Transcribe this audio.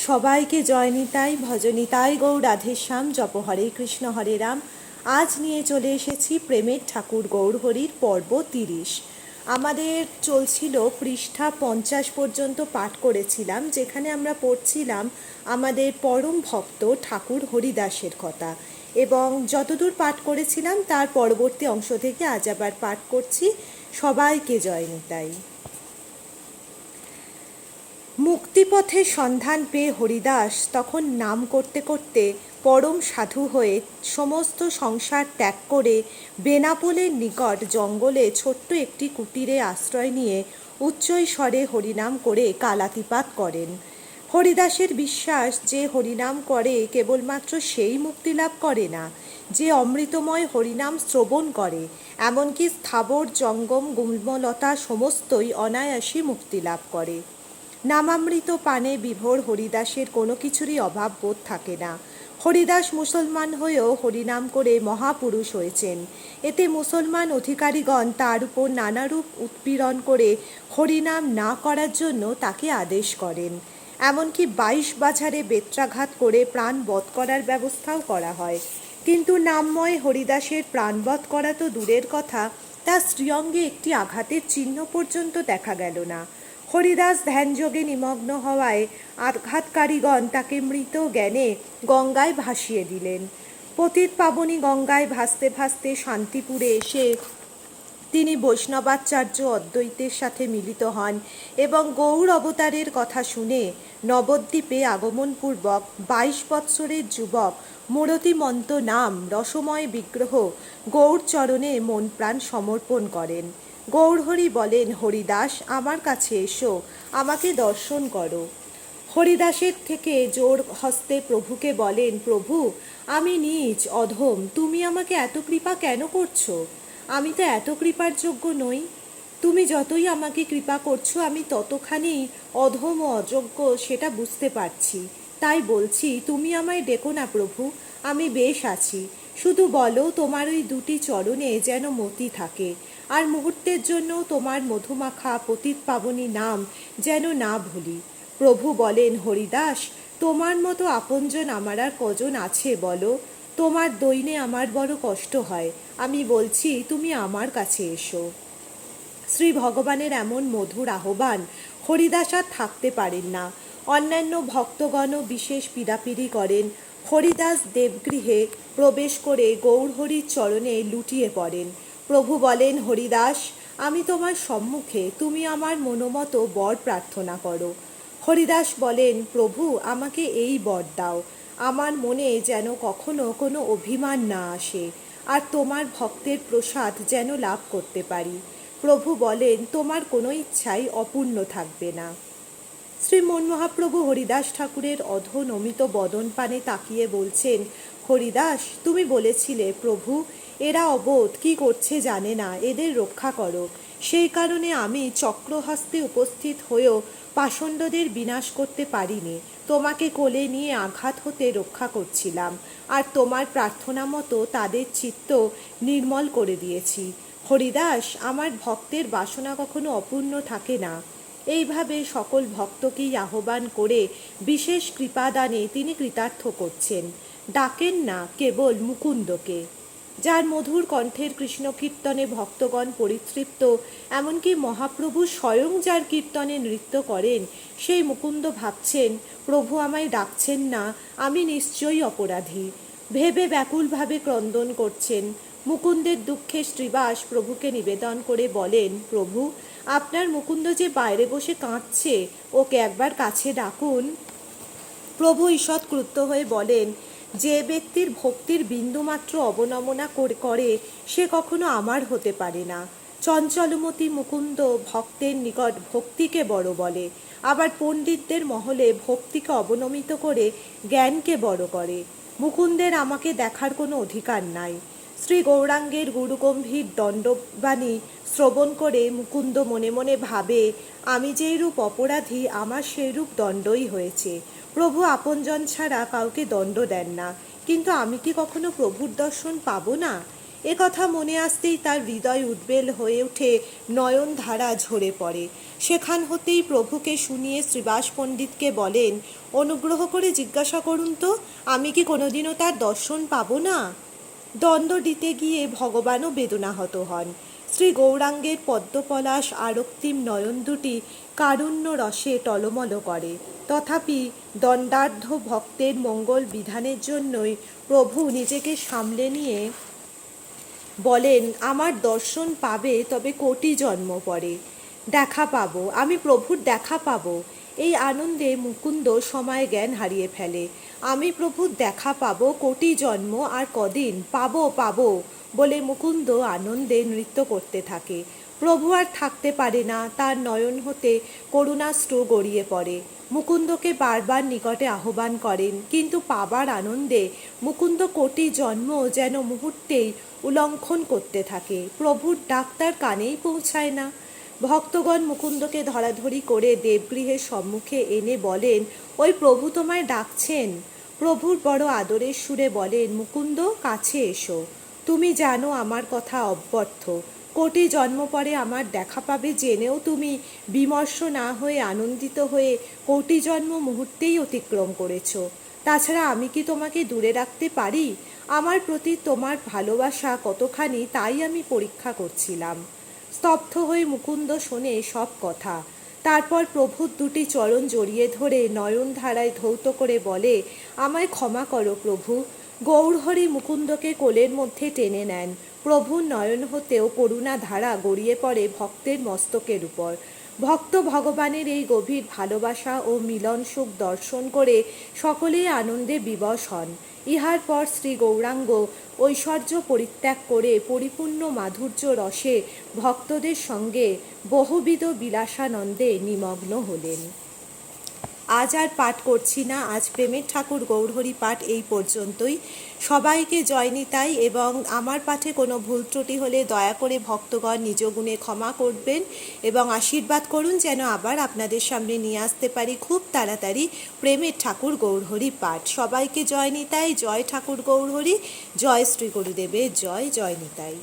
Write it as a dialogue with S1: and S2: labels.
S1: সবাইকে জয় নিতাই, ভজনিতাই গৌর রাধেশ্যাম, জপ হরে কৃষ্ণ হরে রাম। আজ নিয়ে চলে এসেছি প্রেমের ঠাকুর গৌরহরির পর্ব 30। আমাদের চলছিল পৃষ্ঠা 50 পর্যন্ত পাঠ করেছিলাম, যেখানে আমরা পড়ছিলাম আমাদের পরম ভক্ত ঠাকুর হরিদাসের কথা, এবং যতদূর পাঠ করেছিলাম তার পরবর্তী অংশ থেকে আজ আবার পাঠ করছি। সবাইকে জয় নিতাই। মুক্তিপথের সন্ধান পেয়ে হরিদাস তখন নাম করতে করতে পরম সাধু হয়ে সমস্ত সংসার ত্যাগ করে বেনাপোলের নিকট জঙ্গলে ছোট্ট একটি কুটিরে আশ্রয় নিয়ে উচ্চৈ স্বরে হরিনাম করে কালাতিপাত করেন। হরিদাসের বিশ্বাস যে হরিনাম করে কেবলমাত্র সেই মুক্তি লাভ করে না, যে অমৃতময় হরিনাম শ্রবণ করে এমনকি স্থাবর জঙ্গম গুল্মলতা সমস্তই অনায়াসী মুক্তি লাভ করে। নামামৃত পানে বিভোর হরিদাসের কোনো কিছুরই অভাব বোধ থাকে না। হরিদাস মুসলমান হয়েও হরিনাম করে মহাপুরুষ হয়েছেন। এতে মুসলমান অধিকারীগণ তার উপর নানারূপ উৎপীড়ন করে হরিনাম না করার জন্য তাকে আদেশ করেন। এমনকি 22 বাজারে বেত্রাঘাত করে প্রাণ বধ করার ব্যবস্থাও করা হয়। কিন্তু নামময় হরিদাসের প্রাণবধ করা তো দূরের কথা, তার শ্রীঅঙ্গে একটি আঘাতের চিহ্ন পর্যন্ত দেখা গেল না। হরিদাস ধ্যানযোগে নিমগ্ন হওয়ায় আঘাতকারীগণ তাকে মৃত জ্ঞানে গঙ্গায় ভাসিয়ে দিলেন। পতিত পাবনী গঙ্গায় ভাসতে ভাসতে শান্তিপুরে এসে তিনি বৈষ্ণবাচার্য অদ্বৈতের সাথে মিলিত হন এবং গৌর অবতারের কথা শুনে নবদ্বীপে আগমনপূর্বক 22 বৎসরের যুবক মূরতিমন্ত নাম রসময় বিগ্রহ গৌর চরণে মন প্রাণ সমর্পণ করেন। গৌরহরি বলেন, হরিদাস আমার কাছে এসো, আমাকে দর্শন করো। হরিদাসের থেকে জোর হস্তে প্রভুকে বলেন, প্রভু আমি নীচ অধম, তুমি আমাকে এত কৃপা কেন করছো? আমি তো এত কৃপার যোগ্য নই। তুমি যতই আমাকে কৃপা করছো আমি ততখানি অধম ও অযোগ্য সেটা বুঝতে পারছি। তাই বলছি তুমি আমায় ডেকো না প্রভু, আমি বেশ আছি। শুধু বলো তোমার ওই দুটি চরণে যেন মতি থাকে, আর মুহূর্তের জন্য তোমার মধুমাখা পতিত পাবনী নাম যেন না ভুলি। প্রভু বলেন, হরিদাস তোমার মতো আপনজন আমার আর কজন আছে বলো? তোমার দৈনে আমার বড় কষ্ট হয়। আমি বলছি তুমি আমার কাছে এসো। শ্রী ভগবানের এমন মধুর আহ্বান হরিদাস আর থাকতে পারেন না। অন্যান্য ভক্তগণও বিশেষ পীড়াপিড়ি করেন। হরিদাস দেবগৃহে প্রবেশ করে গৌরহরির চরণে লুটিয়ে পড়েন। প্রভু বলেন, হরিদাস আমি তোমার সম্মুখে, তুমি আমার মনোমতো বর প্রার্থনা করো। হরিদাস বলেন, প্রভু আমাকে এই বর দাও, আমার মনে যেন কখনো কোনো অভিমান না আসে, আর তোমার ভক্তের প্রসাদ যেন লাভ করতে পারি। প্রভু বলেন, তোমার কোনো ইচ্ছাই অপূর্ণ থাকবে না। শ্রীমন মহাপ্রভু হরিদাস ঠাকুরের অধোনমিত বদন পানে তাকিয়ে বলছেন, হরিদাস তুমি বলেছিলে প্রভু এরা অবোধ, কি করছে জানে না, এদের রক্ষা করো। সেই কারণে আমি চক্রহস্তে উপস্থিত হয়েও পাষণ্ডদের বিনাশ করতে পারিনি, তোমাকে কোলে নিয়ে আঘাত হতে রক্ষা করছিলাম, আর তোমার প্রার্থনা মতো তাদের চিত্ত নির্মল করে দিয়েছি। হরিদাস আমার ভক্তের বাসনা কখনো অপূর্ণ থাকে না। এইভাবে সকল ভক্তকেই আহ্বান করে বিশেষ কৃপাদানে তিনি কৃতার্থ করছেন। ডাকেন না কেবল মুকুন্দকে। যার মধুর কণ্ঠের কৃষ্ণ কীর্তনে ভক্তগণ পরিতৃপ্ত, এমনকি মহাপ্রভু স্বয়ং যার কীর্তনে নৃত্য করেন, সেই মুকুন্দ ভাবছেন প্রভু আমায় ডাকছেন না, আমি নিশ্চয়ই অপরাধী ভেবে ব্যাকুলভাবে ক্রন্দন করছেন। মুকুন্দের দুঃখে শ্রীবাস প্রভুকে নিবেদন করে বলেন, প্রভু আপনার মুকুন্দ যে বাইরে বসে কাঁদছে, ওকে একবার কাছে ডাকুন। প্রভু ঈষৎ ক্রুদ্ধ হয়ে বলেন, যে ব্যক্তির ভক্তির বিন্দুমাত্র অবনমনা করে সে কখনো আমার হতে পারে না। চঞ্চলমতি মুকুন্দ ভক্তের নিকট ভক্তিকে বড় বলে, আবার পণ্ডিতদের মহলে ভক্তিকে অবনমিত করে জ্ঞানকে বড় করে। মুকুন্দের আমাকে দেখার কোনো অধিকার নাই। শ্রী গৌরাঙ্গের গুরুগম্ভীর দণ্ডবাণী শ্রবণ করে মুকুন্দ মনে মনে ভাবে, আমি যেইরূপ অপরাধী আমার সেইরূপ দণ্ডই হয়েছে। প্রভু আপনজন ছাড়া কাউকে দণ্ড দেন না, কিন্তু আমি কি কখনো প্রভুর দর্শন পাবো না? এ কথা মনে আসতেই তার হৃদয় উদ্বেল হয়ে ওঠে, নয়নধারা ঝরে পড়ে। সেখান হতেই প্রভুকে শুনিয়ে শ্রীবাস পণ্ডিতকে বলেন, অনুগ্রহ করে জিজ্ঞাসা করুন তো, আমি কি কোনোদিনও তার দর্শন পাবো না? দ্বন্দ্ব দিতে গিয়ে ভগবানও বেদনাহত হন। শ্রী গৌরাঙ্গের পদ্মপলাশ আরক্তিম নয়ন দুটি কারুণ্য রসে টলমল করে। তথাপি দণ্ডাঢ্য ভক্তের মঙ্গল বিধানের জন্যই প্রভু নিজেকে সামলে নিয়ে বলেন, আমার দর্শন পাবে তবে কোটি জন্ম পরে। দেখা পাবো, আমি প্রভুর দেখা পাবো। এই আনন্দে মুকুন্দ সময় জ্ঞান হারিয়ে ফেলে। আমি প্রভুর দেখা পাবো কোটি জন্ম আর কদিন, পাবো পাবো বলে মুকুন্দ আনন্দে নৃত্য করতে থাকে। প্রভু আর থাকতে পারে না, তার নয়ন হতে করুণাশ্রু গড়িয়ে পড়ে। মুকুন্দকে বারবার নিকটে আহ্বান করেন, কিন্তু পাবার আনন্দে মুকুন্দ কোটি জন্ম যেন মুহূর্তেই উল্লঙ্ঘন করতে থাকে। প্রভুর ডাক তার কানেই পৌঁছায় না। ভক্তগণ মুকুন্দকে ধরাধরি করে দেবগৃহের সম্মুখে এনে বলেন, ওই প্রভু তোমায় ডাকছেন। প্রভুর বড় আদরের সুরে বলেন, মুকুন্দ কাছে এসো, তুমি জানো আমার কথা অব্যর্থ। কোটি জন্ম পরে আমার দেখা পাবে জেনেও তুমি বিমর্ষ না হয়ে আনন্দিত হয়ে কোটি জন্ম মুহূর্তেই অতিক্রম করেছ। তাছাড়া আমি কি তোমাকে দূরে রাখতে পারি? আমার প্রতি তোমার ভালোবাসা কতখানি তাই আমি পরীক্ষা করছিলাম। স্তব্ধ হয়ে মুকুন্দ শোনে সব কথা। তারপর প্রভুর দুটি চরণ জড়িয়ে ধরে নয়নধারায় ধৌত করে বলে, আমায় ক্ষমা করো প্রভু। গৌরহরি মুকুন্দকে কোলের মধ্যে টেনে নেন। প্রভুর নয়ন হতেও করুণা ধারা গড়িয়ে পড়ে ভক্তের মস্তকের উপর। ভক্ত ভগবানের এই গভীর ভালোবাসা ও মিলন সুখ দর্শন করে সকলেই আনন্দে বিবশ হন। ইহার পর শ্রী গৌরাঙ্গ ঐশ্বর্য পরিত্যাগ করে পরিপূর্ণ মাধুর্য রসে ভক্তদের সঙ্গে বহুবিধ বিলাসানন্দে নিমগ্ন হলেন। আজ আর পাঠ করছি না, আজ প্রেমের ঠাকুর গৌরহরি পাঠ এই পর্যন্তই। সবাইকে জয় নিতাই, এবং আমার পাঠে কোনো ভুল ত্রুটি হলে দয়া করে ভক্তগণ নিজ গুণে ক্ষমা করবেন এবং আশীর্বাদ করুন যেন আবার আপনাদের সামনে নিয়ে আসতে পারি খুব তাড়াতাড়ি প্রেমের ঠাকুর গৌরহরি পাঠ। সবাইকে জয় নিতাই, জয় ঠাকুর গৌরহরি, জয় শ্রী গুরুদেবের জয়, জয় নিতাই।